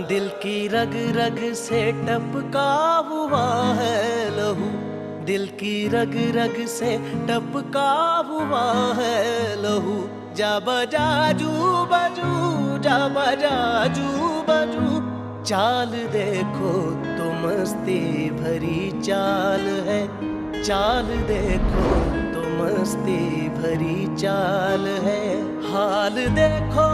दिल की रग रग से टपका हुआ है लहू, दिल की रग रग से टपका हुआ है लहू। जा बजा जू बजू, जा बजा जू बजू, चाल देखो तो मस्ती भरी चाल है, चाल देखो तो मस्ती भरी चाल है। हाल देखो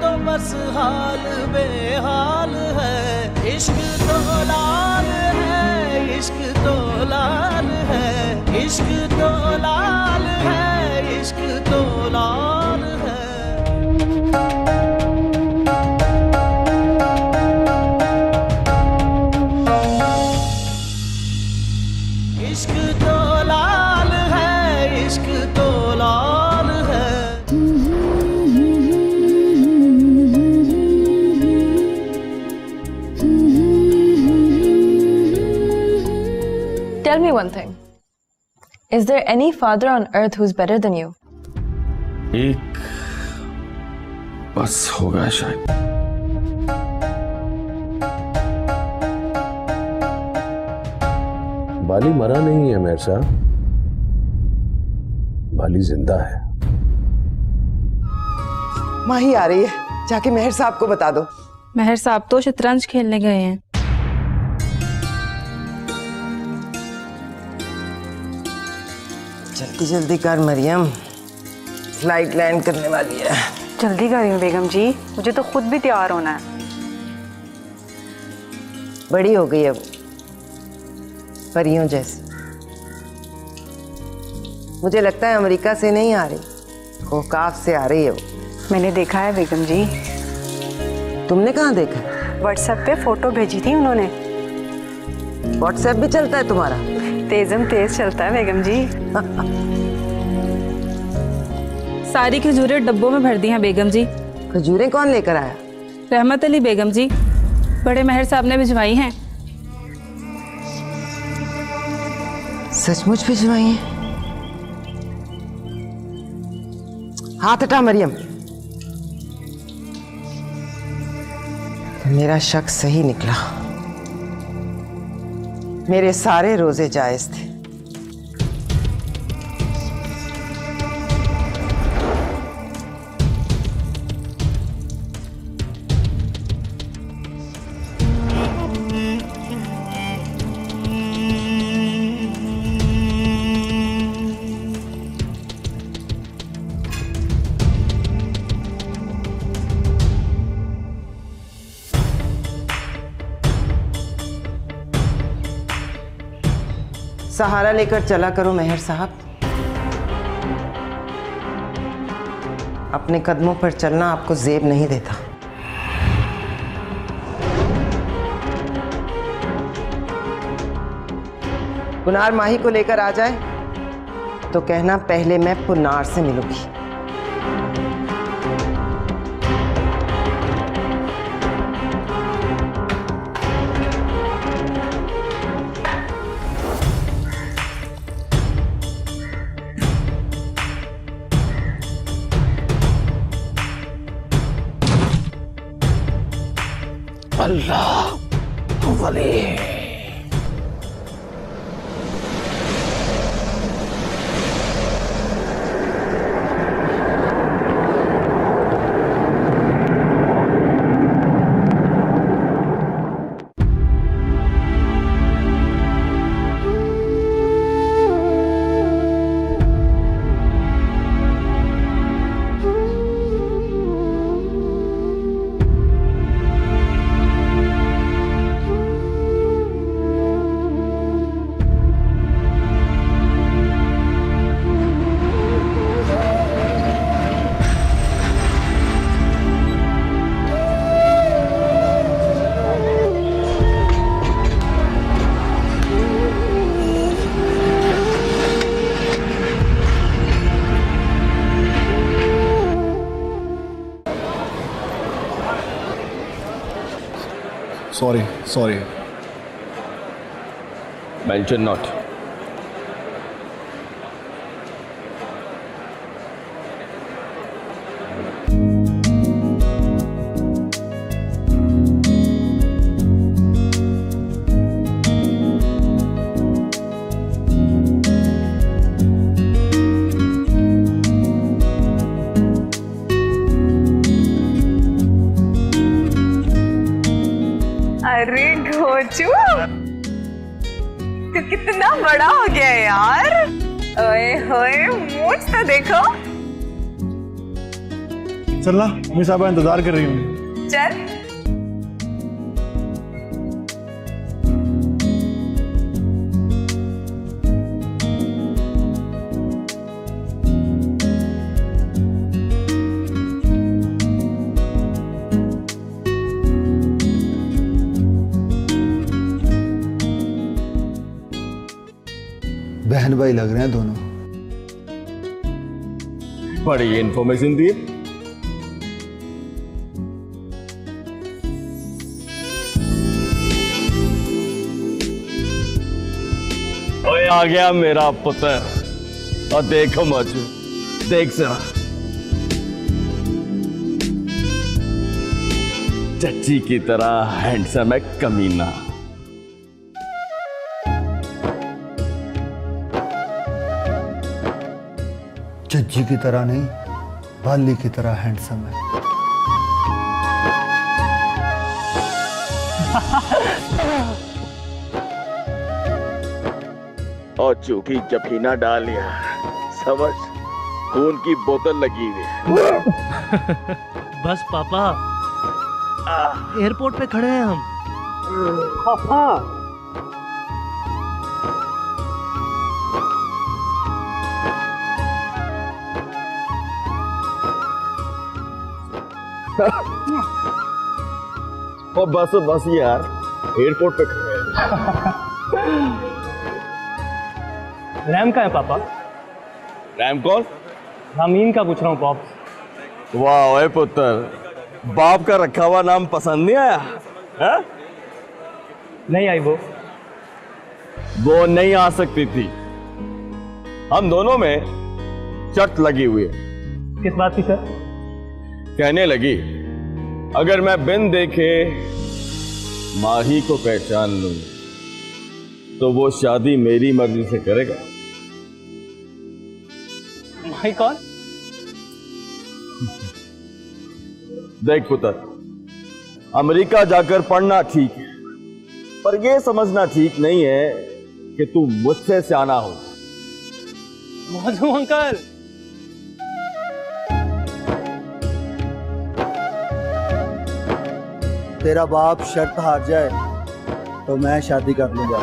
तो बस हाल बेहाल है, इश्क तो लाल है, इश्क तो लाल है, इश्क तो लाल है, इश्क तो लाल है। इश्क तो लाल है, इश्क तो लाल है। Tell me one thing. Is there any father on earth who's better than you? एक बस होगा शायद। बाली मरा नहीं है मेहर साहब, बाली जिंदा है। माही आ रही है, जाके मेहर साहब को बता दो। मेहर साहब तो शतरंज खेलने गए हैं। जल्दी जल्दी कर मरियम, फ्लाइट लैंड करने वाली है। जल्दी कर रही हूँ बेगम जी, मुझे तो खुद भी तैयार होना है। बड़ी हो गई अब, परियों जैसी। मुझे लगता है अमेरिका से नहीं आ रही, कोकाफ से आ रही है वो। मैंने देखा है बेगम जी। तुमने कहाँ देखा? व्हाट्सएप पे फोटो भेजी थी उन्होंने। व्हाट्सएप भी चलता है तुम्हारा? तेजम तेज चलता है बेगम जी। सारी खजूरें डब्बों में भर दी हैं बेगम जी। खजूरें कौन लेकर आया? रहमत अली बेगम जी, बड़े मेहर साहब ने भिजवाई हैं। सचमुच भिजवाई हैं? हाथ हटा मरियम, मेरा शक सही निकला। मेरे सारे रोजे जायज थे। सहारा लेकर चला करो मेहर साहब, अपने कदमों पर चलना आपको जेब नहीं देता। पुनार माही को लेकर आ जाए तो कहना पहले मैं पुनार से मिलूंगी। अल्लाह वली। Sorry. Mention not. बच्चू, तू कितना बड़ा हो गया है यार। ओए होए, मूंछ तो देखो। चलना, मैं साहब इंतजार कर रही हूँ। चल। बहन भाई लग रहे हैं दोनों। बड़ी इंफॉर्मेशन दी। ओए आ गया मेरा पुत्र। और देखो मजू, देख जरा, चच्ची की तरह हैंडसम है कमीना। चज्जी की तरह नहीं, बाली की तरह हैंडसम है। और चूकी जफीना डाल लिया, समझ, खून की बोतल लगी हुई है। बस पापा, एयरपोर्ट पे खड़े हैं हम। पापा, और बस यार, एयरपोर्ट पे खड़े हैं। रैम का है पापा? रैम कौन? रामीन का पूछ रहा हूँ पॉप्स। वाह ओए पुत्र, बाप का रखा हुआ नाम पसंद नहीं आया? है? नहीं आई वो नहीं आ सकती थी। हम दोनों में शर्त लगी हुई है। किस बात की सर? कहने लगी, अगर मैं बिन देखे माही को पहचान लूं तो वो शादी मेरी मर्जी से करेगा। माही कौन? देख पुत्र, अमेरिका जाकर पढ़ना ठीक है, पर यह समझना ठीक नहीं है कि तू मुझसे सियाना हो। मौजू अंकल। तेरा बाप शर्त हार जाए तो मैं शादी कर लूंगा।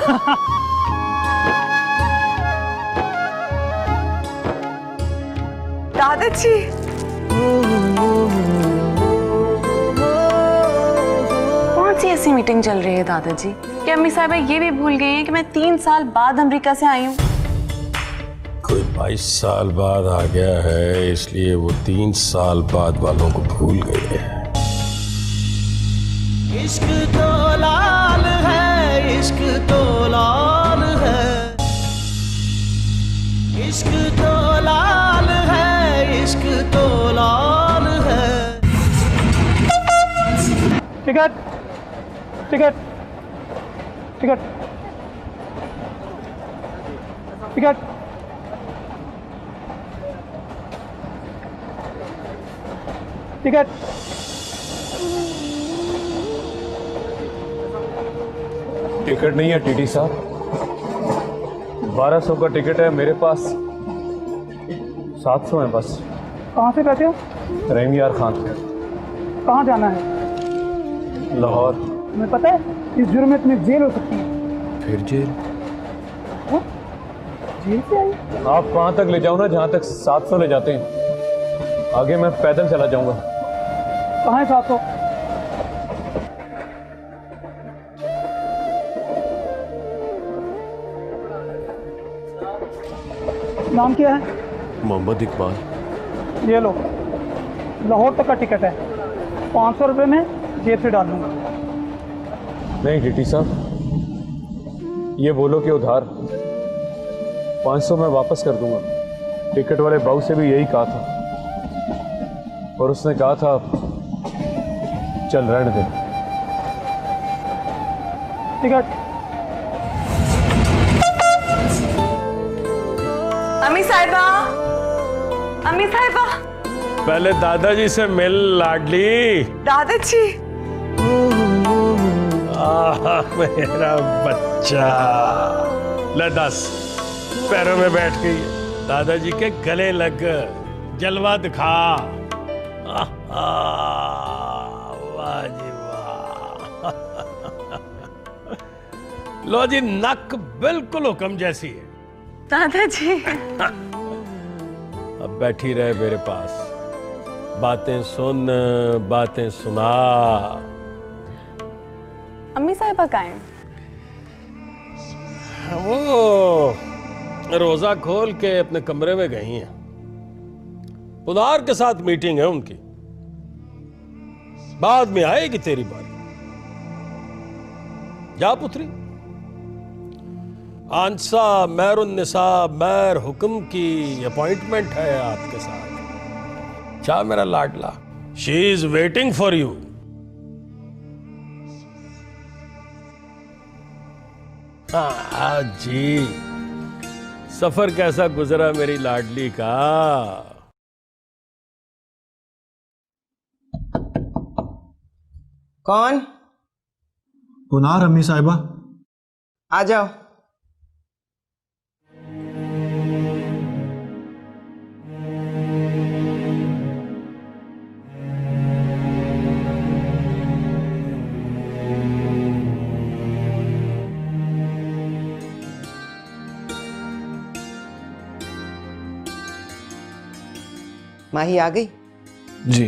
दादाजी, कौन सी ऐसी मीटिंग चल रही है दादाजी? क्या अम्मी साहबा ये भी भूल गई हैं कि मैं 3 साल बाद अमेरिका से आई हूँ? कोई 22 साल बाद आ गया है, इसलिए वो 3 साल बाद वालों को भूल गए हैं। इश्क तो लाल है, इश्क तो लाल है, इश्क तो लाल है, इश्क तो लाल है। Ticket ticket ticket ticket. Ticket. Ticket नहीं है टीटी साहब, 1200 का टिकट है मेरे पास, 700 है बस। कहाँ से कहते हो? रहीम यार खान। कहाँ जाना है? लाहौर। तुम्हें पता है इस जुर्म में तुम्हें जेल हो सकती है। फिर जेल? जेल से आई? आप वहां तक ले जाओ ना जहां तक 700 ले जाते हैं, आगे मैं पैदल चला जाऊंगा। कहाँ है 700? नाम क्या है? मोहम्मद इकबाल। ये लो, लाहौर तक का टिकट है, 500 रुपये में जेब से डाल दूंगा। नहीं टीटी साहब, ये बोलो कि उधार 500 मैं वापस कर दूंगा। टिकट वाले बाबू से भी यही कहा था और उसने कहा था चल रहने दे। टिकट। अम्मी साहिबा, अम्मी साहिबा। पहले दादाजी से मिल लाडली। दादाजी। मेरा बच्चा। ले 10 पैरों में बैठ गई। दादाजी के गले लग, जलवा दिखा। वाह जी वाह। लो जी, नक बिल्कुल हुक्म जैसी है। दादाजी अब बैठी रहे मेरे पास, बातें सुन, बातें सुना। अम्मी साहिबा कहाँ हैं? वो रोजा खोल के अपने कमरे में गई हैं। पुनार के साथ मीटिंग है उनकी, बाद में आएगी तेरी बारी। जा पुत्री। आंसा मैरुन्निसा मैर हुक्म की अपॉइंटमेंट है आपके साथ। जा मेरा लाडला, she is waiting for you. हाँ जी, सफर कैसा गुजरा मेरी लाडली का? कौन? पुनार अम्मी साहिबा। आ जाओ। माही आ गई? जी।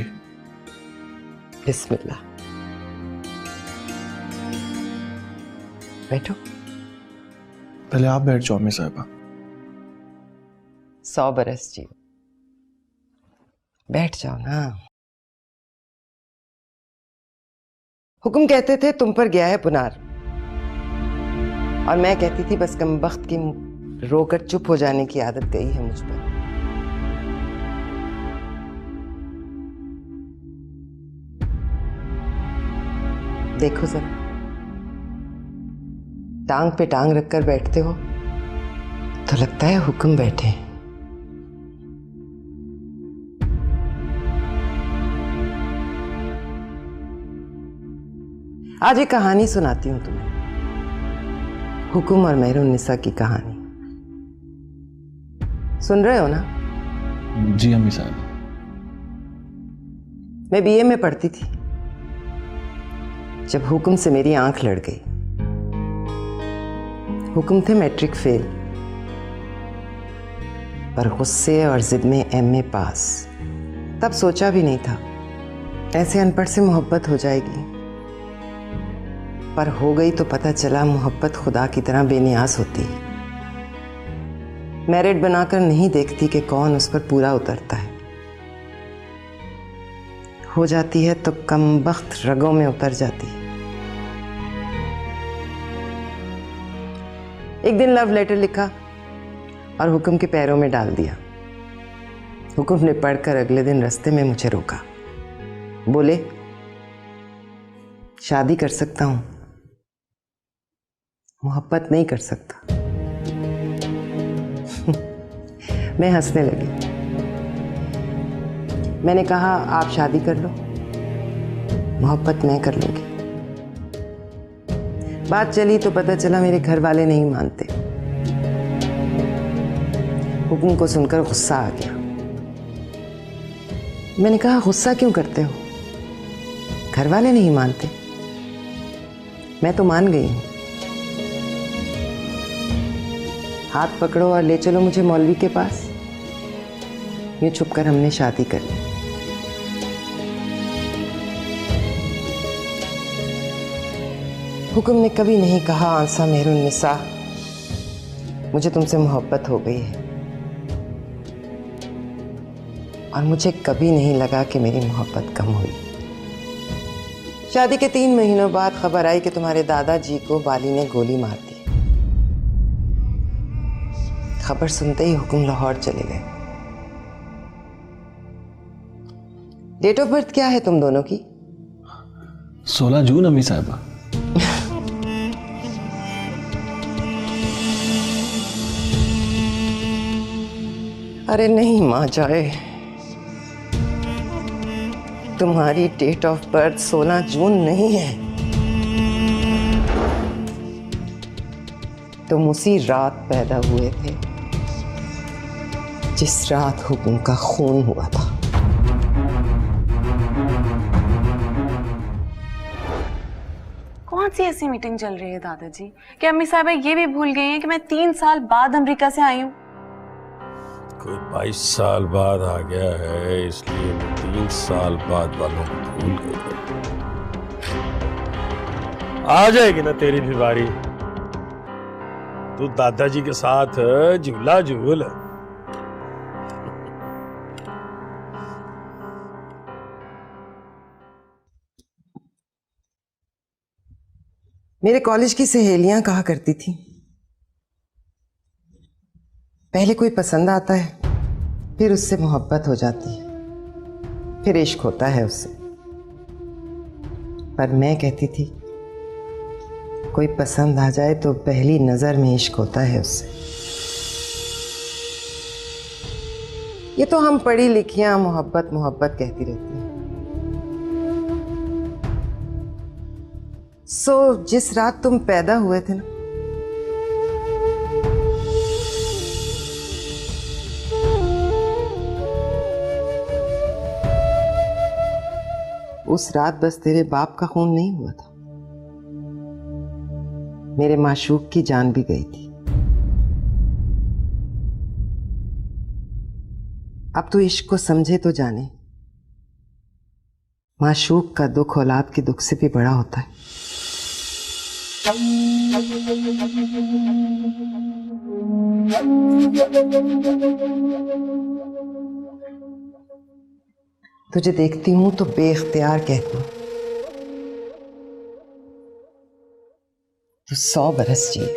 बिस्मिल्लाह। बैठो। पहले आप बैठ जाओ अम्मी साहिबा। 100 बरस जी। बैठ जाओ ना। हुक्म कहते थे तुम पर गया है पुनार, और मैं कहती थी बस कमबख्त की रोकर चुप हो जाने की आदत गई है मुझ पर। देखो जरा, टांग पे टांग रखकर बैठते हो तो लगता है हुक्म बैठे। आज एक कहानी सुनाती हूं तुम्हें, हुक्म और मैरुन्निसा की कहानी। सुन रहे हो ना? जी अम्मी साहिबा। मैं बीए में पढ़ती थी जब हुक्म से मेरी आंख लड़ गई। हुक्म थे मैट्रिक फेल, पर गुस्से और जिद में एमए पास। तब सोचा भी नहीं था ऐसे अनपढ़ से मोहब्बत हो जाएगी, पर हो गई तो पता चला मोहब्बत खुदा की तरह बेनियाज होती है। मेरिट बनाकर नहीं देखती कि कौन उस पर पूरा उतरता है। हो जाती है तो कमबख्त रगों में उतर जाती है। एक दिन लव लेटर लिखा और हुक्म के पैरों में डाल दिया। हुक्म ने पढ़कर अगले दिन रास्ते में मुझे रोका। बोले, शादी कर सकता हूं, मोहब्बत नहीं कर सकता। मैं हंसने लगी। मैंने कहा, आप शादी कर लो, मोहब्बत मैं कर लूंगी। बात चली तो पता चला मेरे घर वाले नहीं मानते। हुक्म को सुनकर गुस्सा आ गया। मैंने कहा, गुस्सा क्यों करते हो? घर वाले नहीं मानते, मैं तो मान गई हूं। हाथ पकड़ो और ले चलो मुझे मौलवी के पास। यूं छुपकर हमने शादी कर ली। हुक्म ने कभी नहीं कहा, आंसा मैरुन्निसा, मुझे तुमसे मोहब्बत हो गई है। और मुझे कभी नहीं लगा कि मेरी मोहब्बत कम हुई। शादी के 3 महीनों बाद खबर आई कि तुम्हारे दादाजी को बाली ने गोली मार दी। खबर सुनते ही हुक्म लाहौर चले गए। डेट ऑफ बर्थ क्या है तुम दोनों की? 16 जून अम्मी साहिबा। अरे नहीं मां जाए, तुम्हारी डेट ऑफ बर्थ 16 जून नहीं है, तुम उसी रात पैदा हुए थे जिस रात हुक्म का खून हुआ था। कौन सी ऐसी मीटिंग चल रही है दादाजी कि अम्मी साहबा ये भी भूल गई हैं कि मैं 3 साल बाद अमेरिका से आई हूँ? कोई 22 साल बाद आ गया है, इसलिए 3 साल बाद वालों को भूल गए। आ जाएगी ना तेरी भी बारी, तू दादाजी के साथ झूला झूल। मेरे कॉलेज की सहेलियां कहा करती थी, पहले कोई पसंद आता है, फिर उससे मोहब्बत हो जाती है, फिर इश्क होता है उससे। पर मैं कहती थी, कोई पसंद आ जाए तो पहली नजर में इश्क होता है उससे। ये तो हम पढ़ी लिखियां मोहब्बत मोहब्बत कहती रहती हैं। जिस रात तुम पैदा हुए थे ना, उस रात बस तेरे बाप का खून नहीं हुआ था, मेरे माशूक की जान भी गई थी। अब तू इश्क को समझे तो जाने, माशूक का दुख औलाद के दुख से भी बड़ा होता है। तुझे देखती हूं तो बेइख्तियार कहती हूं, तू 100 बरस जिए।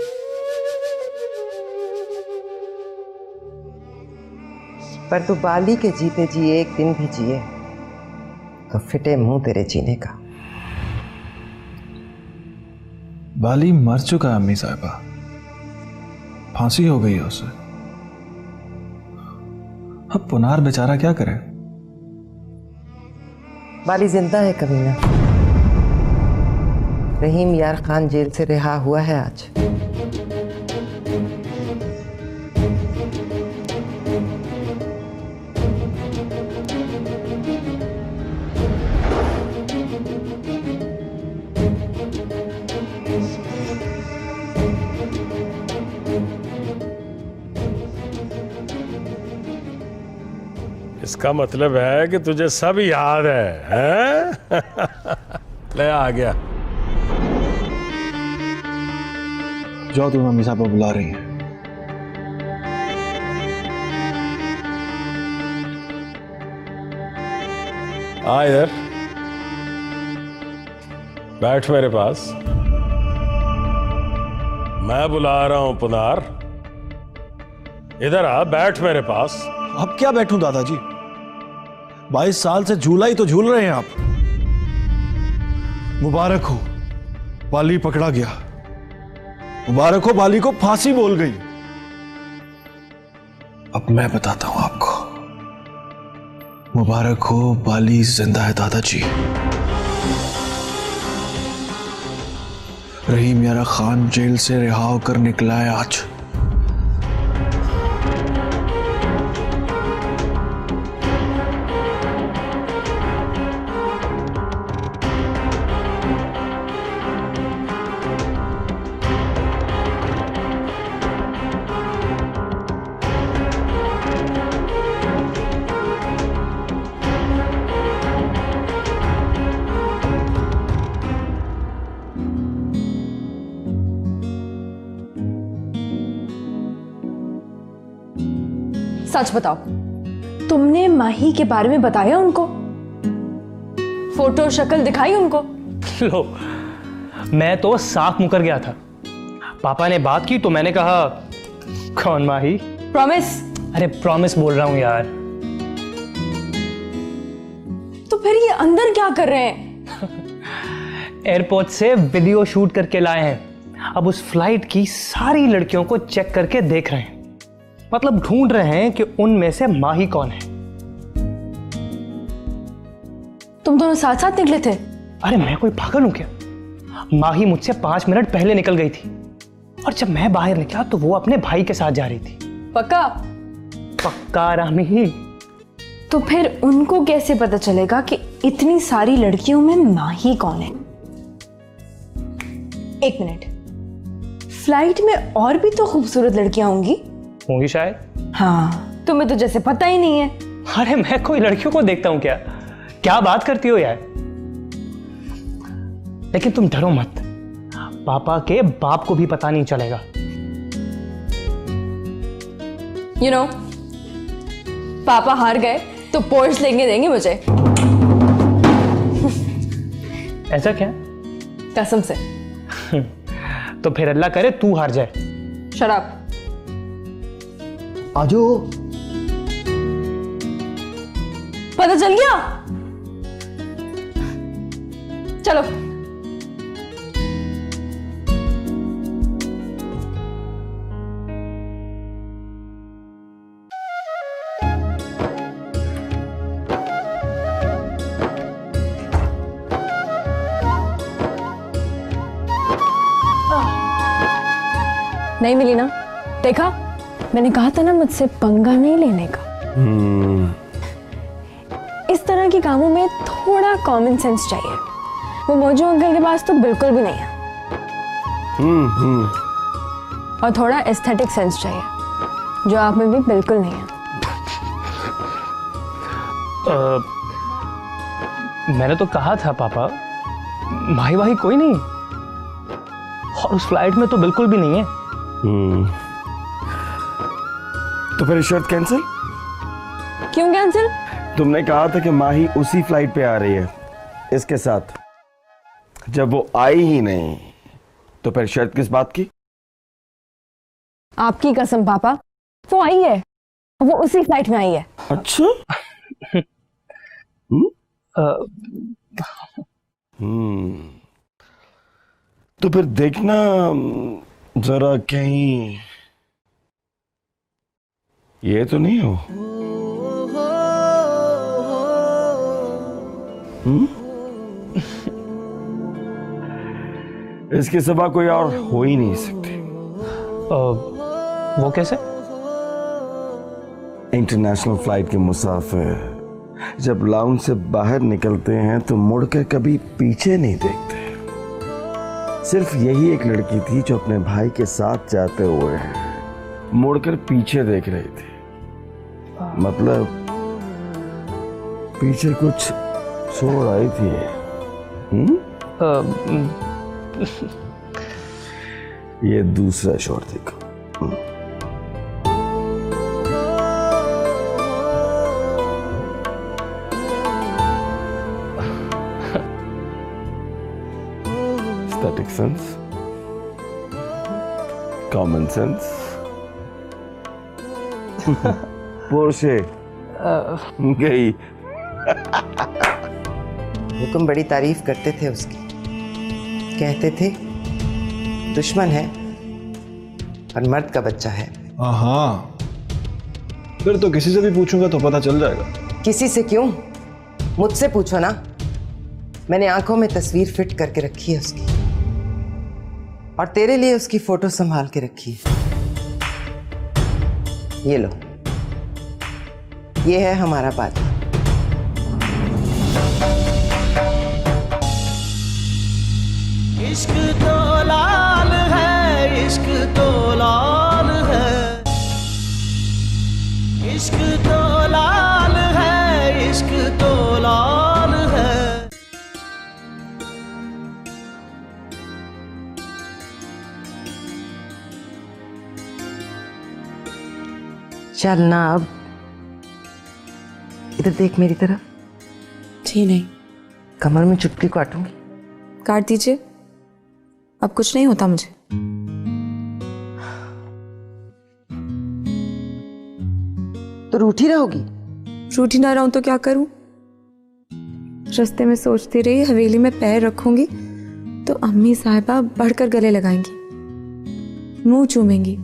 पर तू बाली के जीते जी एक दिन भी जिए तो फिटे मुंह तेरे जीने का। बाली मर चुका है अम्मी साहिबा, फांसी हो गई है उसे। अब पुनार बेचारा क्या करे? बाली जिंदा है कमीना। रहीम यार खान जेल से रिहा हुआ है आज। इसका मतलब है कि तुझे सब याद है? ले आ गया। जाओ, तुम अम्मी साहब बुला रही हैं। आ इधर बैठ मेरे पास। मैं बुला रहा हूं पुनार, इधर आ, बैठ मेरे पास। अब क्या बैठूं दादाजी? 22 साल से झूला ही तो झूल रहे हैं आप। मुबारक हो, बाली पकड़ा गया। मुबारक हो, बाली को फांसी बोल गई। अब मैं बताता हूं आपको। मुबारक हो, बाली जिंदा है दादाजी। रहीम यारा खान जेल से रिहा होकर निकला है आज। सच बताओ, तुमने माही के बारे में बताया उनको? फोटो शक्ल दिखाई उनको? लो, मैं तो साफ मुकर गया था। पापा ने बात की तो मैंने कहा, कौन माही? प्रॉमिस? अरे प्रॉमिस बोल रहा हूं यार। तो फिर ये अंदर क्या कर रहे हैं? एयरपोर्ट से वीडियो शूट करके लाए हैं। अब उस फ्लाइट की सारी लड़कियों को चेक करके देख रहे हैं। मतलब ढूंढ रहे हैं कि उनमें से माही कौन है। तुम दोनों साथ साथ निकले थे? अरे मैं कोई पागल हूं क्या? माही मुझसे 5 मिनट पहले निकल गई थी। और जब मैं बाहर निकला तो वो अपने भाई के साथ जा रही थी। पक्का? पक्का रामी। तो फिर उनको कैसे पता चलेगा कि इतनी सारी लड़कियों में माही कौन है? एक मिनट, फ्लाइट में और भी तो खूबसूरत लड़कियां होंगी शायद। हाँ, तुम्हें तो जैसे पता ही नहीं है। अरे मैं कोई लड़कियों को देखता हूं क्या? क्या बात करती हो यार? लेकिन तुम डरो मत, पापा के बाप को भी पता नहीं चलेगा। You know, पापा हार गए तो पोर्स लेंगे देंगे मुझे। ऐसा क्या? कसम से। तो फिर अल्लाह करे तू हार जाए। शराब। आजो। पता चल गया? चलो। नहीं मिली ना? देखा, मैंने कहा था ना मुझसे पंगा नहीं लेने का। इस तरह के कामों में थोड़ा कॉमन सेंस चाहिए। वो मोजू अंकल के पास तो बिल्कुल भी नहीं है। और थोड़ा एस्थेटिक सेंस चाहिए जो आप में भी बिल्कुल नहीं है। मैंने तो कहा था पापा, भाई भाई कोई नहीं, और उस फ्लाइट में तो बिल्कुल भी नहीं है। तो फिर शर्त कैंसिल? क्यों कैंसिल? तुमने कहा था कि माही उसी फ्लाइट पे आ रही है इसके साथ। जब वो आई ही नहीं तो फिर शर्त किस बात की? आपकी कसम पापा, वो आई है, वो उसी फ्लाइट में आई है। अच्छा? तो फिर देखना जरा कहीं ये तो नहीं हो। इसके सिवा कोई और हो ही नहीं सकती। वो कैसे? इंटरनेशनल फ्लाइट के मुसाफिर जब लाउंज से बाहर निकलते हैं तो मुड़कर कभी पीछे नहीं देखते। सिर्फ यही एक लड़की थी जो अपने भाई के साथ जाते हुए मुड़कर पीछे देख रही थी। मतलब पीछे कुछ छोड़ आई थी। ये दूसरा शोर देखो। Aesthetic sense, common sense, Porsche गई। हुक्म बड़ी तारीफ करते थे उसकी, कहते थे दुश्मन है और मर्द का बच्चा है। हाँ, फिर तो किसी से भी पूछूंगा तो पता चल जाएगा। किसी से क्यों, मुझसे पूछो ना। मैंने आंखों में तस्वीर फिट करके रखी है उसकी, और तेरे लिए उसकी फोटो संभाल के रखी है। ये लो, ये है हमारा बादा। इश्क तो लाल है, इश्क तो लाल है, इश्क तो लाल है, इश्क तो लाल है। चलना अब, इधर देख मेरी तरफ। जी नहीं। कमर में चुटकी काटूंगी। काट दीजिए, अब कुछ नहीं होता मुझे। तो रूठी रहोगी? रूठी ना रहूं तो क्या करूं? रास्ते में सोचती रही हवेली में पैर रखूंगी तो अम्मी साहिबा बढ़कर गले लगाएंगी, मुंह चूमेंगी,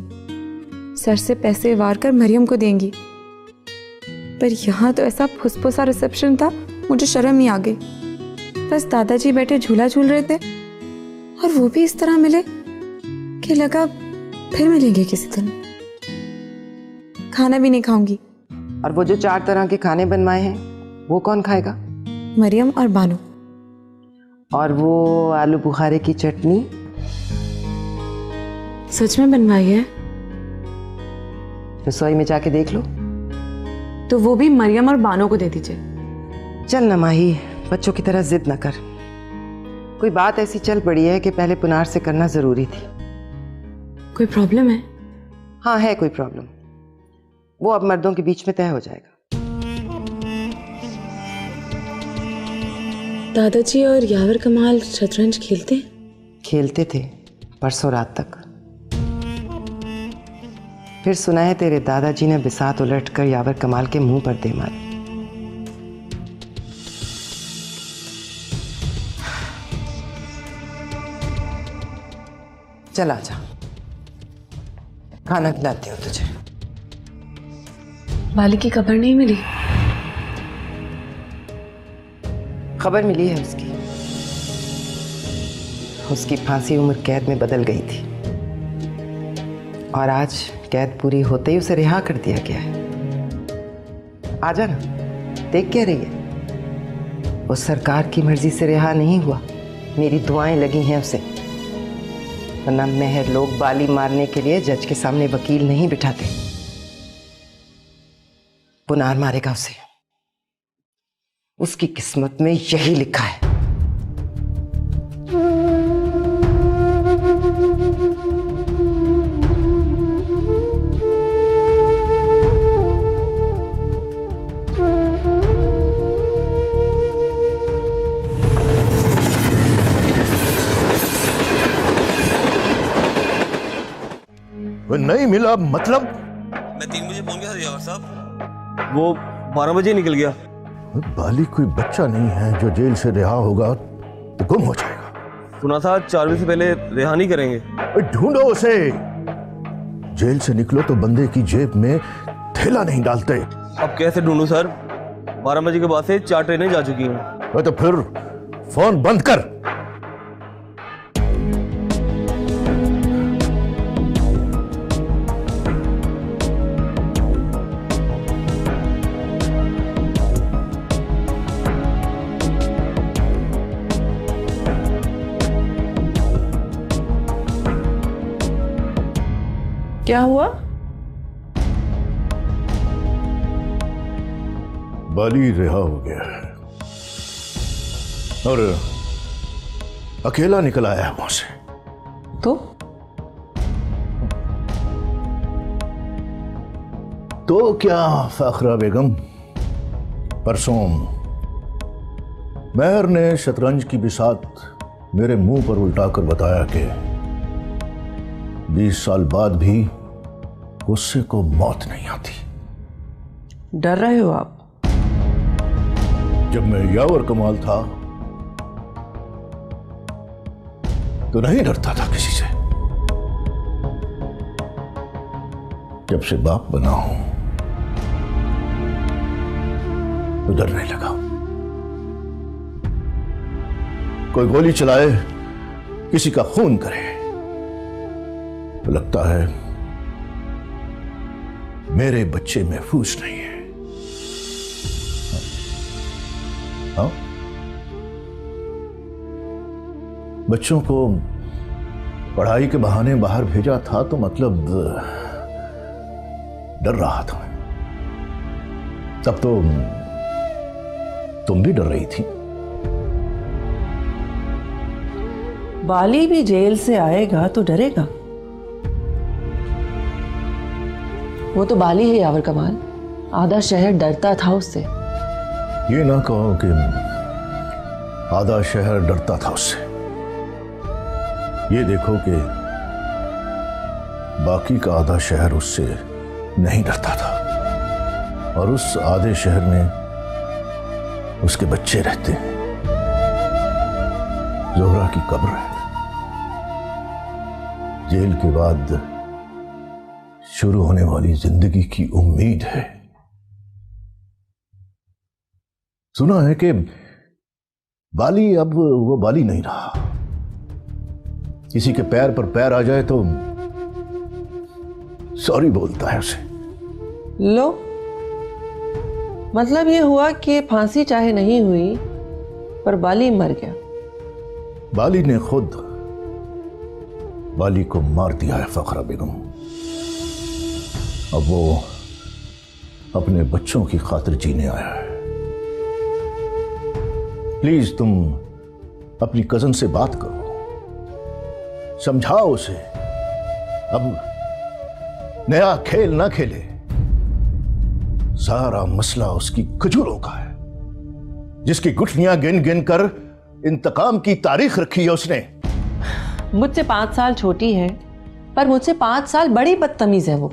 सर से पैसे वार कर मरियम को देंगी। पर यहाँ तो ऐसा फुसफुसा रिसेप्शन था, मुझे शर्म ही आ गई। बस दादाजी बैठे झूला झूल रहे थे और वो भी इस तरह मिले कि लगा फिर मिलेंगे किसी दिन। खाना भी नहीं खाऊंगी। और वो जो 4 तरह के खाने बनवाए हैं वो कौन खाएगा? मरियम और बानो। और वो आलू बुखारे की चटनी सच में बनवाई है? रसोई में जाके देख लो। तो वो भी मरियम और बानो को दे दीजिए। चल ना माही, बच्चों की तरह जिद न कर। कोई बात ऐसी चल पड़ी है कि पहले पुनार से करना जरूरी थी। कोई प्रॉब्लम है? हाँ है कोई प्रॉब्लम, वो अब मर्दों के बीच में तय हो जाएगा। दादाजी और यावर कमाल शतरंज खेलते हैं? खेलते थे परसों रात तक। फिर सुना है तेरे दादाजी ने बिसात उलटकर यावर कमाल के मुंह पर दे मारी। चल आजा, खाना खिलाती हूँ तुझे। बाली की खबर नहीं मिली? खबर मिली है उसकी फांसी उम्र कैद में बदल गई थी और आज कैद पूरी होते ही उसे रिहा कर दिया गया है। आजा ना, देख क्या रही है? वो सरकार की मर्जी से रिहा नहीं हुआ, मेरी दुआएं लगी हैं उसे। वरना मेहर लोग बाली मारने के लिए जज के सामने वकील नहीं बिठाते। पुनार मारेगा उसे, उसकी किस्मत में यही लिखा है। वो नहीं मिला मतलब? मैं 3 बजे पहुंच गया था यावर साहब। वो 12 बजे निकल गया। बाली कोई बच्चा नहीं है जो जेल से रिहा होगा तो गुम हो जाएगा। सुना था 4 बजे से पहले रिहा नहीं करेंगे। ढूंढो उसे। जेल से निकलो तो बंदे की जेब में थैला नहीं डालते। अब कैसे ढूंढूं सर? 12 बजे के बाद से 4 ट्रेनें जा चुकी हैं। तो फिर फोन बंद कर। क्या हुआ? बाली रिहा हो गया है और अकेला निकल आया है वहां से। तो क्या फाखरा बेगम, परसों मेहर ने शतरंज की बिसात मेरे मुंह पर उल्टाकर बताया कि 20 साल बाद भी गुस्से को मौत नहीं आती। डर रहे हो आप? जब मैं यावर कमाल था तो नहीं डरता था किसी से। जब से बाप बना हूं तो डरने लगा। कोई गोली चलाए, किसी का खून करे तो लगता है मेरे बच्चे महफूज नहीं है। हाँ? बच्चों को पढ़ाई के बहाने बाहर भेजा था तो मतलब डर रहा था। तब तो तुम भी डर रही थी। बाली भी जेल से आएगा तो डरेगा। वो तो बाली है यावर कमाल, आधा शहर डरता था उससे। ये ना कहो कि आधा शहर डरता था उससे। ये देखो कि बाकी का आधा शहर उससे नहीं डरता था और उस आधे शहर में उसके बच्चे रहते हैं। जोहरा की कब्र है। जेल के बाद शुरू होने वाली जिंदगी की उम्मीद है। सुना है कि बाली अब वो बाली नहीं रहा। किसी के पैर पर पैर आ जाए तो सॉरी बोलता है उसे। लो, मतलब ये हुआ कि फांसी चाहे नहीं हुई पर बाली मर गया। बाली ने खुद बाली को मार दिया है फखरा बेगम। अब वो अपने बच्चों की खातिर जीने आया है। प्लीज तुम अपनी कजन से बात करो, समझाओ उसे अब नया खेल ना खेले। सारा मसला उसकी खजूरों का है, जिसकी गुठलियां गिन गिन कर इंतकाम की तारीख रखी है उसने। मुझसे 5 साल छोटी है, पर मुझसे 5 साल बड़ी बदतमीज है वो।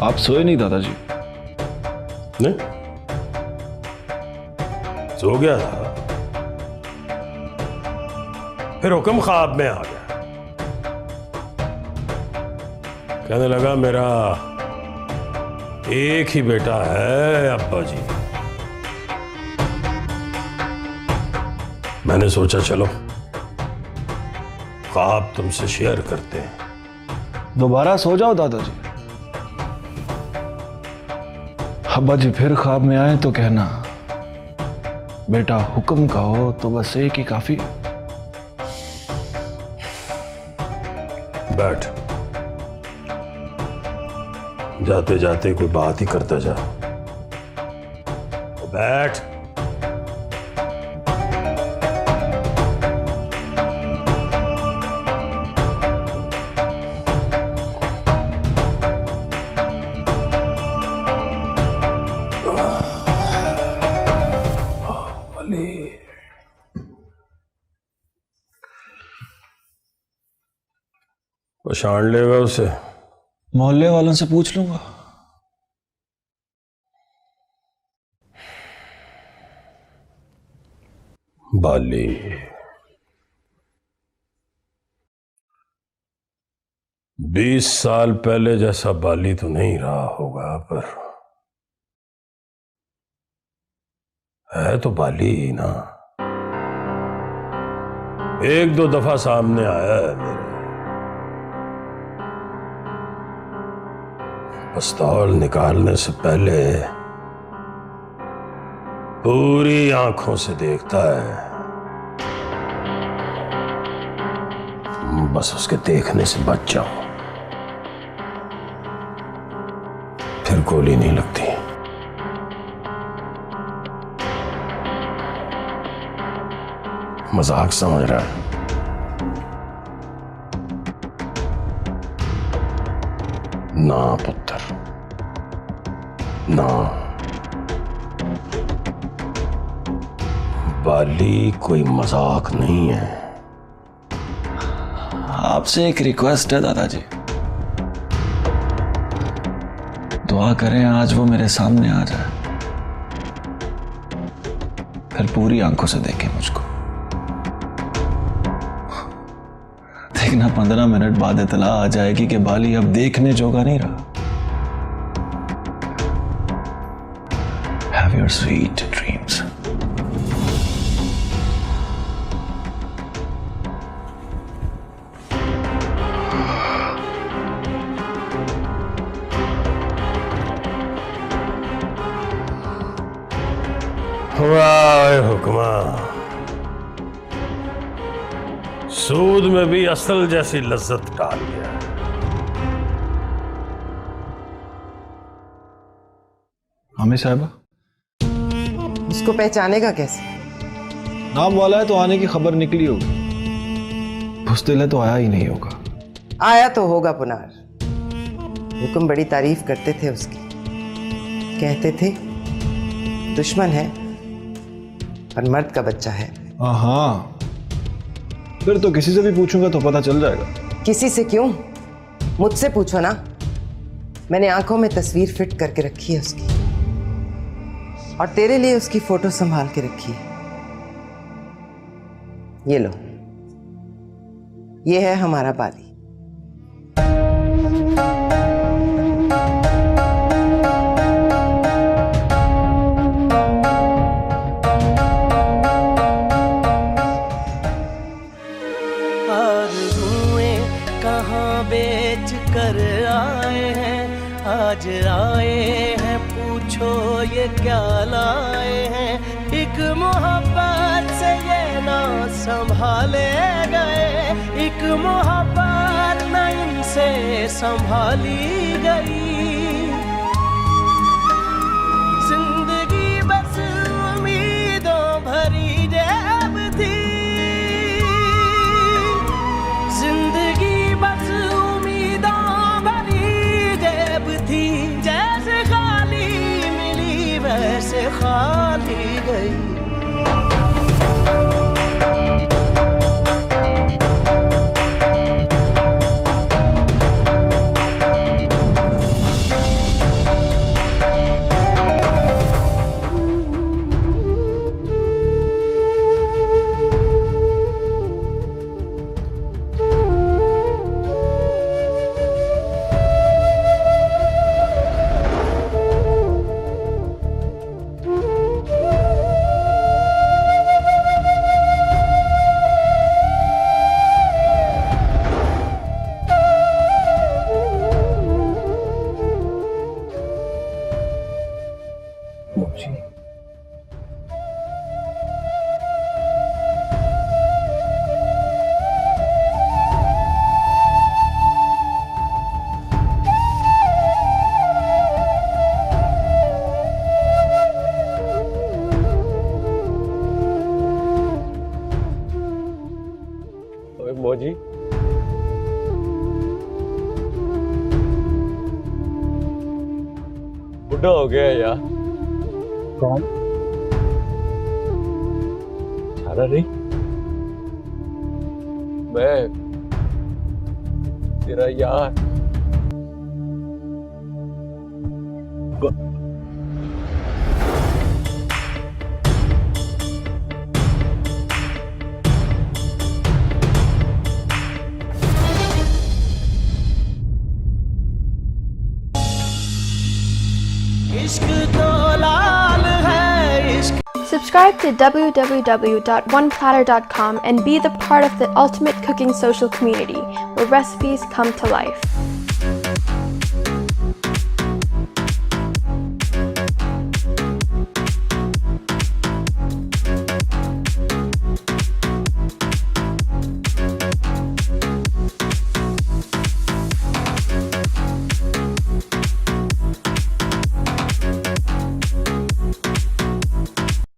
आप सोए नहीं दादाजी? नहीं, सो गया था, फिर हुक्म ख्वाब में आ गया। कहने लगा मेरा एक ही बेटा है अब्बा जी। मैंने सोचा चलो ख्वाब तुमसे शेयर करते हैं। दोबारा सो जाओ दादाजी। अब्बा जी फिर ख्वाब में आए तो कहना, बेटा हुक्म का हो तो बस एक ही काफी। बैठ, जाते जाते कोई बात ही करता जा। बैठ। पहचान लेगा उसे? मोहल्ले वालों से पूछ लूंगा। बाली, बीस साल पहले जैसा बाली तो नहीं रहा होगा, पर है तो बाली ही ना। एक दो दफा सामने आया है मेरे, पिस्तौल निकालने से पहले पूरी आंखों से देखता है, बस उसके देखने से बच जाऊं, फिर गोली नहीं लगती। मजाक समझ रहा है? ना पुत्र, ना। बाली कोई मजाक नहीं है। आपसे एक रिक्वेस्ट है दादाजी, दुआ करें आज वो मेरे सामने आ जाए, फिर पूरी आंखों से देखे मुझको। देखना 15 मिनट बाद इतला आ जाएगी कि बाली अब देखने जोगा नहीं रहा। Have your sweet dreams. वाह हुक्मा, सूद में भी असल जैसी लज्जत डाल गया। मम्मी साहबा, उसको पहचानेगा कैसे? नाम वाला है तो आने की खबर निकली होगी, बुज़दिल है तो आया ही नहीं होगा। आया तो होगा पुनार, हुक्म बड़ी तारीफ करते थे उसकी। कहते थे दुश्मन है पर मर्द का बच्चा है। हाँ, फिर तो किसी से भी पूछूंगा तो पता चल जाएगा। किसी से क्यों, मुझसे पूछो ना। मैंने आंखों में तस्वीर फिट करके रखी है उसकी, और तेरे लिए उसकी फोटो संभाल के रखी है। ये लो, ये है हमारा बाली। बेच कर आए हैं, आज आए हैं, पूछो ये क्या लाए हैं। एक मोहब्बत से ये ना संभाले गए, एक मोहब्बत न इनसे संभाली गई। जिंदगी बस उम्मीदों भरी जेब थी, जिंदगी बस उम्मीदों भरी जेब थी। जैसे खाली मिली वैसे खाली गई। मौजी, बुढ़ा हो गया यार। कौन? छारा नहीं, मैं तेरा यार। Subscribe to www.oneplatter.com and be the part of the ultimate cooking social community where recipes come to life.